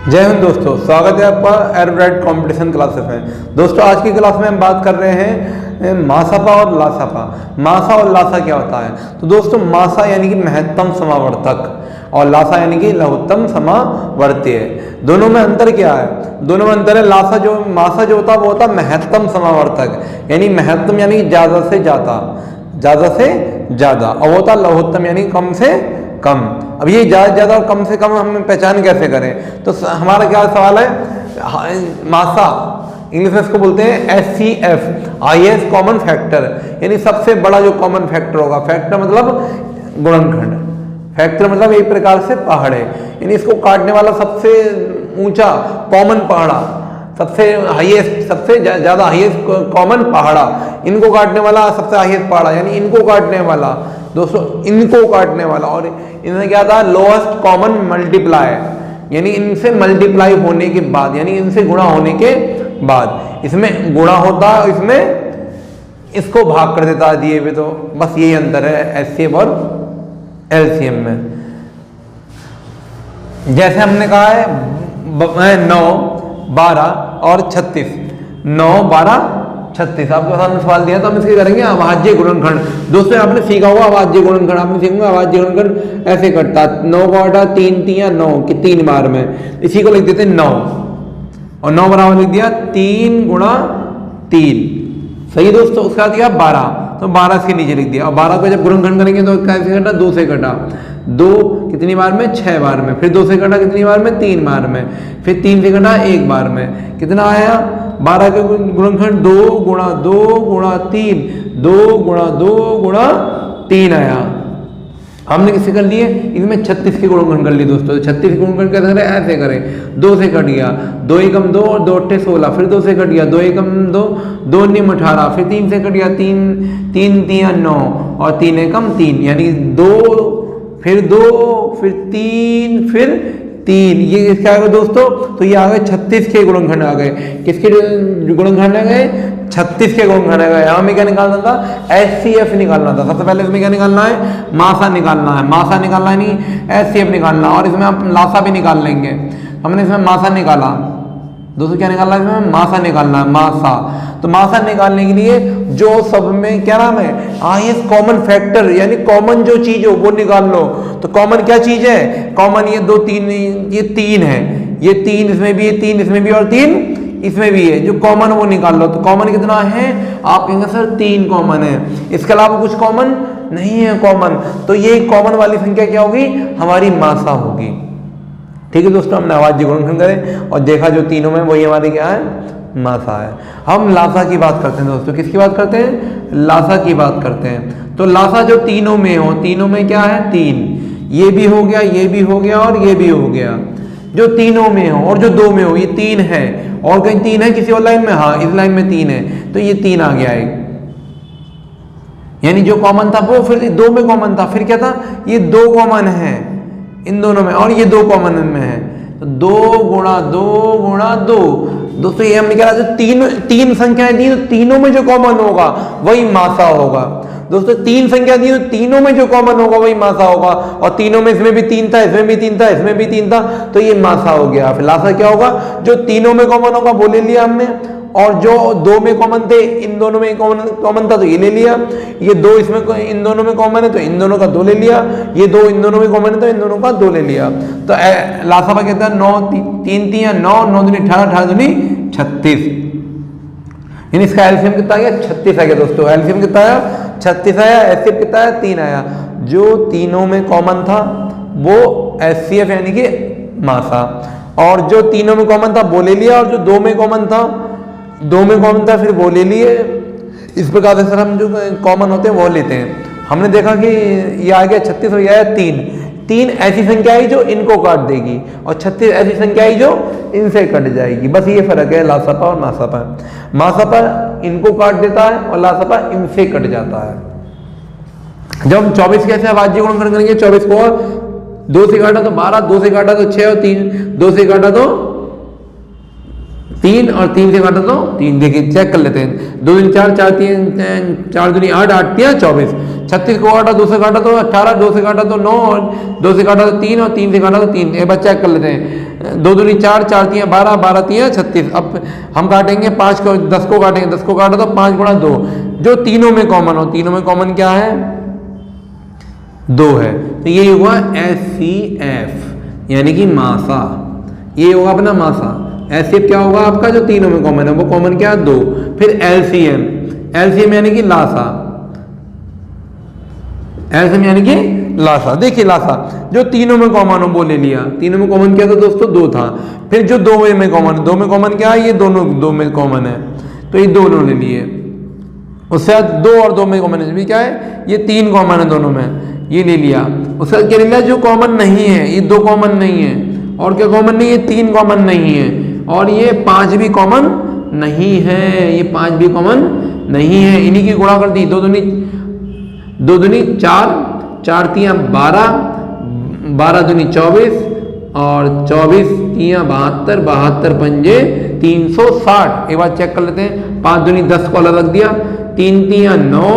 जय हिंद दोस्तों, स्वागत है आपका एरोब्राइट कंपटीशन क्लासेस में। दोस्तों आज की क्लास में हम बात कर रहे हैं मासापा और लासापा। मासा और लासा क्या होता है? तो दोस्तों मासा यानी कि महत्तम समावर्तक और लासा यानी कि लघुत्तम समावर्तीय। दोनों में अंतर क्या है? दोनों में अंतर है, मासा जो होता है वो होता है महत्तम समावर्तक, यानी महत्तम यानी ज्यादा से ज्यादा, ज्यादा से ज्यादा, और वो होता है लघुत्तम यानी कम से कम। अब ये ज्यादा और कम से कम हम पहचान कैसे करें? तो हमारा क्या सवाल है, मासा इंग्लिश में इसको बोलते हैं HCF, हाईएस्ट कॉमन फैक्टर, यानी सबसे बड़ा जो कॉमन फैक्टर होगा। फैक्टर मतलब गुणनखंड, फैक्टर मतलब एक प्रकार से पहाड़ है, यानी इसको काटने वाला सबसे ऊंचा कॉमन पहाड़ा, सबसे हाईएस्ट, सबसे ज्यादा हाईएस्ट कॉमन पहाड़ा, इनको काटने वाला सबसे हाईएस्ट पहाड़ा, यानी इनको काटने वाला दोस्तों, इनको काटने वाला। और इनमें क्या था, लोएस्ट कॉमन मल्टीप्लाई, यानी इनसे मल्टीप्लाई होने के बाद, यानी इनसे गुणा होने के बाद इसमें गुणा होता है, इसमें इसको भाग कर देता है दिए हुए। तो बस यही अंतर है HCF और LCM में। जैसे हमने कहा है 9, 12 और 36, 9, 12, 36 आपके सामने सवाल दिया, तो हम इसके करेंगे अभाज्य गुणनखंड। दोस्तों आपने सीखा होगा अभाज्य गुणनखंड, आपने सीखा अभाज्य गुणनखंड ऐसे करता, 9 का आटा 3 3 9 कि 3 बार में, इसी को लिख देते 9 और 9 बराबर लिख दिया 3 गुणा 3, सही दोस्तों। उसका दिया 12, तो 12 इसके नीचे लिख दिया। और 12 को जब गुणनखंड करेंगे तो कैसे कटा, 2 से कटा, 2 कितनी बार में, 6 बार में, फिर 2 से कटा कितनी बार में, 3 बार में, फिर 3 से कटा 1 बार में, कितना आया 12 के गुणनखंड 2 गुणा 2 गुणा 3, 2 गुणा 2 गुणा 3 आया। हमने किससे कर लिए, इनमें 36 के गुणनखंड कर लिए दोस्तों। 36 के गुणनखंड कैसे करें, ऐसे करें, 2 से कट गया, 2 एकम 2 और 2 अट्ठे 16, फिर 2 से कट गया, 2 एकम 2, 2 निम 18, फिर 3 से कट गया, 3 3 3 9 और 3 एकम 3, यानी 2 फिर 2 फिर 3 फिर 3, ये किसके आ गए दोस्तों, तो ये आ गए 36 के गुणनखंड आ गए। किसके गुणनखंड आ गए, 36 के गुणनखंड आ गए। हमें क्या निकालना था, HCF निकालना था। सबसे पहले इसमें क्या निकालना है, मासा निकालना है, मासा निकालना है नहीं HCF निकालना, और इसमें आप लासा भी निकाल लेंगे। हमने इसमें मासा निकाला दोस्तों, क्या निकालना है इसमें, मासा निकालना है, मासा। तो मासा निकालने के लिए जो सब में क्या नाम है, हाईएस्ट कॉमन फैक्टर, यानी कॉमन जो चीज हो वो निकाल लो। तो कॉमन क्या चीज है, कॉमन ये 2 3, ये 3 है, ये 3 इसमें भी है, 3 इसमें भी और 3 इसमें भी है, जो कॉमन वो निकाल लो। तो कॉमन कितना है, आप कहेंगे सर 3 कॉमन है, इसके अलावा कुछ कॉमन नहीं है कॉमन, तो ये कॉमन वाली संख्या क्या होगी, हमारी मासा होगी। ठीक है दोस्तों, हमने अभाज्य गुणनखंड करे और देखा जो तीनों में वही हमारी क्या है, मासा है। हम लासा की बात करते हैं दोस्तों, किसकी बात करते हैं, लासा की बात करते हैं। तो लासा जो तीनों में हो, तीनों में क्या है 3, ये भी हो गया, ये भी हो गया और ये भी हो गया। जो तीनों में हो और जो 2 में हो, ये 3 है, और कहीं 3 है किसी और लाइन में, हाँ इस लाइन में 3 है, तो ये 3 आ गया एक, यानी जो कॉमन था वो, फिर 2 में कॉमन था, फिर क्या था, ये 2 कॉमन है इन दोनों में, और ये 2 कॉमन में है, तो 2 गुणा 2 गुणा 2। दोस्तों ये हमने क्या, जो तीन संख्याएं दी, तो तीनों में जो कॉमन होगा वही मासा होगा। दोस्तों 3 संख्या दी, तो तीनों में जो कॉमन होगा वही मासा होगा, और तीनों में इसमें भी 3 था, इसमें भी 3 था, इसमें भी 3 था, तो ये मासा हो गया। फिर लासा क्या होगा, जो तीनों में कॉमन होगा वो ले लिया हमने, और जो 2 में कॉमन थे, इन दोनों में कॉमन था तो ये ले लिया, ये 2 इसमें इन दोनों में कॉमन है तो इन दोनों का 2 ले लिया, ये 2 इन दोनों में कॉमन है तो इन दोनों का 2 ले लिया। तो लासा में कहता है 9 3 3 9 9 दूनी 18 18 दूनी 36, यानी इसका एलसीएम कितना आ गया, 36 आ गया दोस्तों। एलसीएम कितना आया, 36 आया। HCF कितना आया, 3 आया। जो तीनों में कॉमन था वो HCF यानी कि मासा, और जो तीनों में कॉमन था वो ले लिया, और जो 2 में कॉमन था, 2 में कॉमन था फिर वो ले लिए। इस प्रकार से सर हम जो कॉमन होते हैं वो लेते हैं। हमने देखा कि ये आ गया 36 और ये आया 3 ऐसी संख्या आई जो इनको काट देगी, और 36 ऐसी संख्या आई जो इनसे कट जाएगी। बस ये फर्क है लासापा और मासापा। मासापा इनको काट देता है और लासापा इनसे कट जाता है। जब हम 24 कैसे अभाज्य गुणनखंड करेंगे, 24 को 2 से काटा तो 12, 2 से काटा तो 6 और 3, 2 से काटा तो 3 और 3 से काटा तो 3। देखिए चेक कर लेते हैं, 2 3 4 4 3 4 दूनी 8 8 3 24। 36 को काटा 2 से काटा तो 18, 2 से काटा तो 9 और 2 से काटा तो 3 और 3 से काटा तो 3। एक बार चेक कर लेते हैं, दो दूनी 4, 4 तियाँ 12, 12 तियाँ 36। अब हम काटेंगे 5 को, 10 को काटेंगे, 10 को काटो तो 5 गुणा 2, जो तीनों में कॉमन हो। तीनों में कॉमन क्या है? 2 है। तो ये हुआ HCF यानी कि मासा, ये होगा अपना मासा। HCF क्या होगा आपका? जो तीनों में कॉमन है, वो कॉमन क्या है? 2। फिर LCM, LCM यानी कि लासा, LCM यानी कि लासा। देखिए लासा जो तीनों में कॉमन हो वो ले लिया। तीनों में कॉमन क्या था दोस्तों? 2 था। फिर जो 2 में कॉमन, 2 में कॉमन क्या है? ये दोनों 2 में कॉमन है, तो ये दोनों ले लिए। उससे बाद 2 और 2 में कॉमन है, क्या है? ये 3 कॉमन है दोनों में, ये ले लिया। उसके बाद क्या ले लिया? जो कॉमन नहीं है, ये 2 कॉमन नहीं है, और क्या कॉमन नहीं है? 3 कॉमन नहीं है, और ये 5 भी कॉमन नहीं है, ये 5 भी कॉमन नहीं है। इन्हीं की गुणा कर दी। 2 दूनी 4, 4 तियाँ 12, 12 दूनी 24, और 24 तियाँ 72, 72 पंजे 360। एक बार चेक कर लेते हैं। 5 दूनी 10 को अलग रख दिया, 3 तियाँ 9,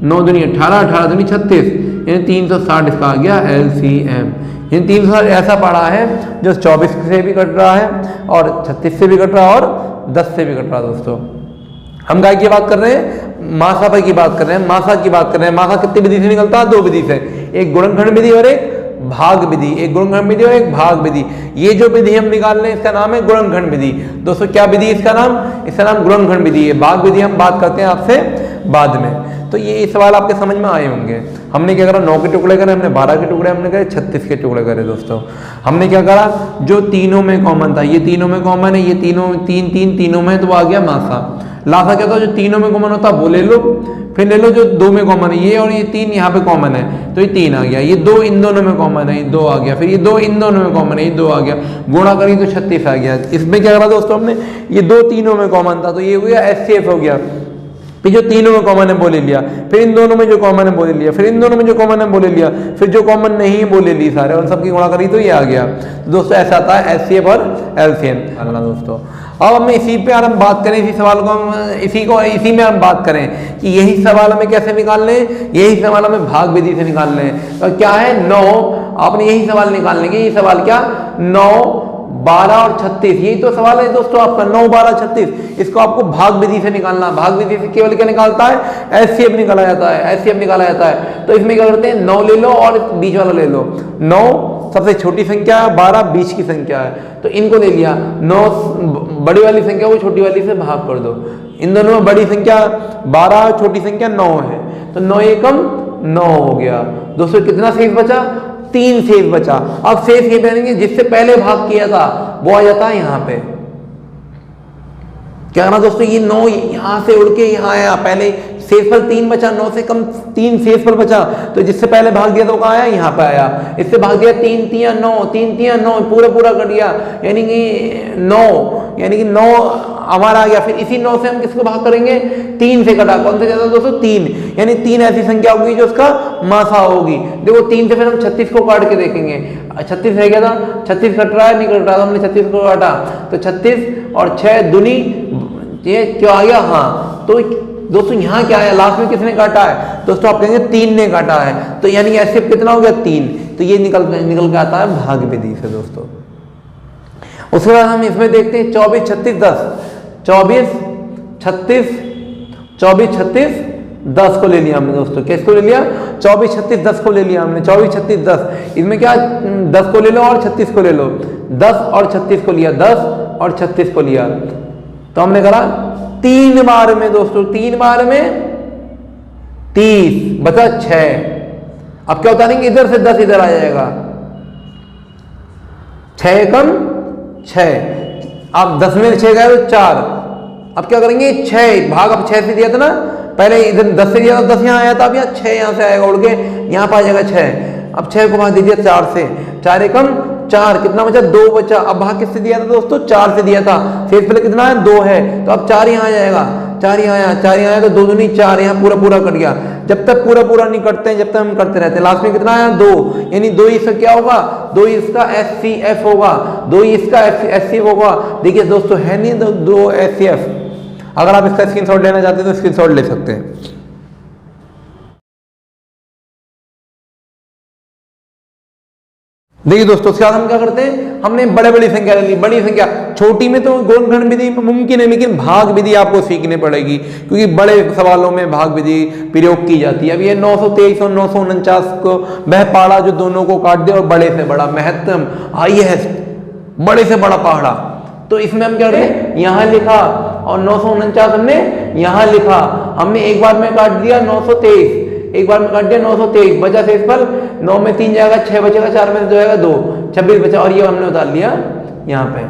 9 दूनी 18, 18 दूनी 36, यानी 360 इसका आ गया LCM। इन 360 ऐसा पड़ा है जो 24 से भी कट रहा है, और 36 से भी कट रहा है, और 10 से भी कट रहा है। दोस्तों हम काय की बात कर रहे हैं? मासा पर की बात कर रहे हैं, मासा की बात कर रहे हैं। मासा कितनी विधि से निकलता है? 2 विधि से, एक गुणनखंड विधि और एक भाग विधि, एक गुणनखंड विधि और एक भाग विधि। ये जो विधि हम निकाल रहे हैं इसका नाम है गुणनखंड विधि। दोस्तों क्या विधि इसका नाम? इसका नाम गुणनखंड विधि है। भाग विधि हम बात करते हैं आपसे बाद में। तो ये सवाल आपके समझ में आए होंगे। हमने क्या करा? 9 के टुकड़े करे, हमने 12 के टुकड़े, हमने करे 36 के टुकड़े करे। दोस्तों हमने क्या करा? जो तीनों में कॉमन था, ये तीनों में कॉमन है, ये तीनों 3 3 तीनों में, तो वो आ गया मासा। लासा क्या होता? जो तीनों में कॉमन होता वो ले लो, फिर ले लो जो 2 में कॉमन है, ये और ये 3 यहाँ पे कॉमन है, तो ये 3 आ गया। ये 2 इन दोनों में कॉमन है, ये 2 आ गया। फिर ये 2 इन दोनों में कॉमन है, ये 2 आ गया। गुणा करी तो 36 आ गया। इसमें क्या करा दोस्तों हमने? ये 2 तीनों में कॉमन था, तो ये हो गया HCF हो गया। फिर जो तीनों में कॉमन है वो ले लिया, फिर इन दोनों में जो कॉमन है वो ले लिया, फिर इन दोनों में जो कॉमन है वो ले लिया, फिर जो कॉमन नहीं है वो ले ली सारे, और सबकी गुणा करी तो ये आ गया। तो दोस्तों ऐसा आता है HCF और LCM। दोस्तों अब हम इसी पे हम बात करें, इसी सवाल को हम इसी में हम बात करें कि यही सवाल हमें कैसे निकालने हैं? यही सवाल हमें भाग विधि से निकालने हैं। तो क्या है? 9, आपने यही सवाल निकालने के। ये सवाल क्या? 9, 12 और 36, यही तो सवाल है दोस्तों आपका। 9, 12, 36, इसको आपको भाग विधि से निकालना। भाग विधि से केवल क्या निकालता है? HCF निकाला जाता है, HCF निकाला जाता है। तो इसमें क्या करते हैं? 9 ले लो और बीच वाला ले लो। 9 सबसे छोटी संख्या है, 12 बीच की संख्या है, तो इनको ले लिया। 9 बड़ी वाली संख्या को छोटी वाली से भाग कर दो। इन दोनों में बड़ी संख्या 12, छोटी संख्या 9 है, तो 9 एकम 9 हो गया। दोस्तों कितना शेष बचा? 3 शेष बचा। अब शेष ये बनेंगे जिससे पहले भाग किया था वो आ जाता है यहाँ पे। क्या ना दोस्तों? ये 9 यहां से उड़ के यहाँ आया, पहले शेषफल 3 बचा, 9 से कम 3 शेषफल बचा, तो जिससे पहले भाग दिया तो कहाँ आया? यहाँ पे आया। इससे भाग दिया 3 तियाँ 9, 3 तियाँ 9, पूरा पूरा कर दिया, यानी कि 9, यानी कि 9 हमारा आ गया। फिर इसी 9 से हम किसको भाग करेंगे? 3 से कटा। कौन से ज्यादा दोस्तों? 3, यानी 3 ऐसी संख्या होगी जो उसका मासा होगी। देखो 3 से फिर हम 36 को काट के देखेंगे। 36 रह गया था, 36 कट रहा है, नहीं कट रहा, तो हमने 36 को काटा, तो 36 और 6 दूनी, ये क्यों आ गया? हाँ, तो दोस्तों यहाँ क्या है? लास्ट में किसने काटा है? दोस्तों आप कहेंगे 3 ने काटा है, तो यानी HCF कितना हो गया? 3। तो ये निकल के आता है भाग विधि से। दोस्तों उसके बाद हम इसमें देखते हैं 24, 36, 10। 24, 36, 24, 36, 10 को ले लिया हमने। दोस्तों किसको ले लिया? 24, 36, 10 को ले लिया हमने। 24, 36, 10, इसमें क्या? 10 को ले लो और 36 को ले लो। 10 और 36 को लिया, 10 और 36 को लिया, तो हमने करा 3 बार में। दोस्तों 3 बार में 30 बचा 6। अब क्या उतारेंगे? इधर से 10 इधर आ जाएगा, 6 एकम 6। अब 10 में 6 गए तो 4। अब क्या करेंगे? 6 भाग, अब 6 से दिया था ना पहले, इधर 10 से दिया था, 10 यहाँ आया था, अब यहाँ 6 यहाँ से आएगा उड़ के, यहाँ पर आ जाएगा 6। अब 6 को भाग दीजिए 4 से, 4 एकम 4, कितना बचा? 2 बचा। अब भाग किससे दिया था दोस्तों? 4 से दिया था। शेष पहले कितना है? 2 है, तो अब 4 यहाँ आ जाएगा, 4 यहाँ आया, 4 यहाँ आया, तो 2 दूनी 4, यहाँ पूरा पूरा कट गया। जब तक पूरा पूरा नहीं कटते हैं, जब तक हम करते रहते हैं, लास्ट में कितना आया? 2, यानी 2 इसका क्या होगा? 2 इसका HCF होगा, 2 इसका HCF होगा। देखिए दोस्तों है नहीं 2 HCF। अगर आप इसका स्क्रीनशॉट लेना चाहते हैं तो स्क्रीनशॉट ले सकते हैं। देखिए दोस्तों, उसके बाद हम क्या करते हैं, हमने बड़े बड़ी संख्या ले ली। बड़ी संख्या, छोटी में तो गुणनखंड विधि मुमकिन है, लेकिन भाग विधि आपको सीखनी पड़ेगी, क्योंकि बड़े सवालों में भाग विधि प्रयोग की जाती है। अब ये 923 और 949 को वह पहाड़ा जो दोनों को काट दे और बड़े से बड़ा, महत्तम, हाईएस्ट, बड़े से बड़ा पहाड़ा। तो इसमें हम क्या करें, यहाँ लिखा और 949 हमने यहाँ लिखा। हमने एक बार में काट दिया 923, एक बार में काट दिया 923, बचा शेष पर 9 में 3 जाएगा, 6 बचेगा, 4 में 2 जाएगा, 2, 26 बचा। और ये हमने उतार लिया यहाँ पे।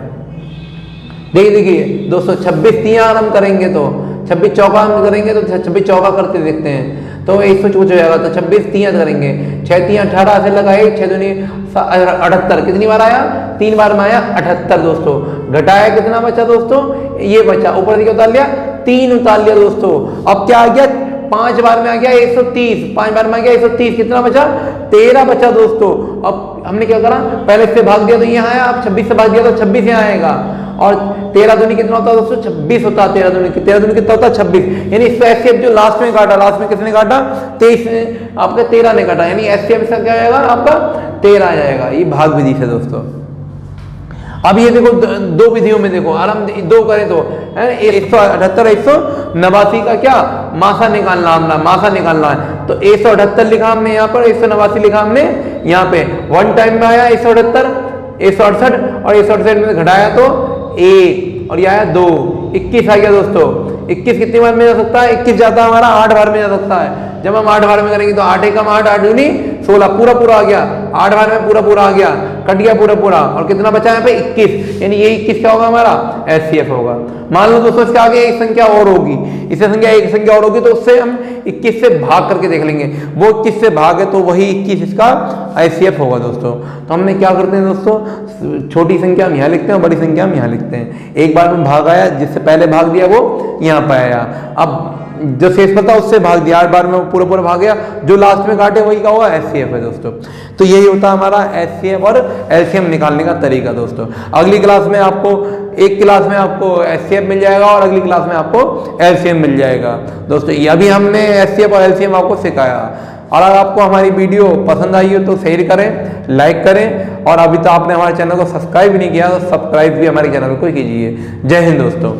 देखिए दोस्तों, 26 तियां हम करेंगे तो 26 चौका हम करेंगे तो 26 चौका करते देखते हैं तो 100 हो जाएगा। तो 26 तियां करेंगे, 6 तियां 18 से लगाए, 6 दूनी 78। कितनी बार आया, 3 बार में आया 78 दोस्तों। घटाया कितना बचा दोस्तों, ये बचा, ऊपर से उतार लिया 3 उतार लिया दोस्तों। अब क्या आ गया, 5 बार में आ गया 130, 5 बार में आ गया 130, कितना बचा, 13 बचा दोस्तों। अब हमने क्या करा, पहले से भाग दिया तो यहाँ आया, अब 26 से भाग दिया तो 26 यहाँ आएगा। और 13 दूनी कितना होता है दोस्तों, 26 होता है। 13 दूनी कितना होता है, 26। यानी इसका एचसीएफ जो लास्ट में काटा, लास्ट में किसने काटा, 23 ने, आपका 13 ने काटा, यानी एचसीएफ इसका क्या आएगा, आपका 13 आ जाएगा। ये भाग विधि से दोस्तों। अब ये देखो, दो विधियों में देखो, और हम दो करें तो 178 189 का क्या मासा निकालना, हमने मासा निकालना है। तो 178 लिखा हमने यहाँ पर, 189 लिखा हमने यहाँ पे। वन टाइम में आया 178, 168 और 168 में घटाया तो 1 और यह आया 2, 21 आ गया दोस्तों। 21 कितनी बार में जा सकता है, 21 जाता है हमारा 8 बार में जा सकता है। जब हम 8 बार में करेंगे तो 8 एकम 8, 8 दूनी 16, पूरा पूरा आ गया। 8 बार में पूरा पूरा आ गया, कट गया पूरा पूरा। और कितना बचा यहाँ पे, 21, यानी ये 21 क्या होगा हमारा, एचसीएफ होगा। मान लो दोस्तों, इसके आगे एक संख्या और होगी, इससे संख्या एक संख्या और होगी, तो उससे हम 21 से भाग करके देख लेंगे। वो 21 से भाग है तो वही 21 इसका एचसीएफ होगा दोस्तों। तो हमने क्या करते हैं दोस्तों, छोटी संख्या हम यहाँ लिखते हैं, बड़ी संख्या हम यहाँ लिखते हैं। एक बार में भाग आया, जिससे पहले भाग दिया वो यहाँ पे आया। अब जो शेष पता उससे भाग दिया, 8 बार में पूरा पूरा भाग गया, जो लास्ट में काटे वही का होगा एचसीएफ है दोस्तों। तो यही होता है हमारा एचसीएफ और एलसीएम निकालने का तरीका दोस्तों। अगली क्लास में आपको, एक क्लास में आपको एचसीएफ मिल जाएगा और अगली क्लास में आपको एलसीएम मिल जाएगा दोस्तों। ये अभी हमने एचसीएफ और एलसीएम आपको सिखाया। और अगर आपको हमारी वीडियो पसंद आई हो तो शेयर करें, लाइक करें, और अभी तो आपने हमारे चैनल को सब्सक्राइब भी नहीं किया तो सब्सक्राइब भी हमारे चैनल को कीजिए। जय हिंद दोस्तों।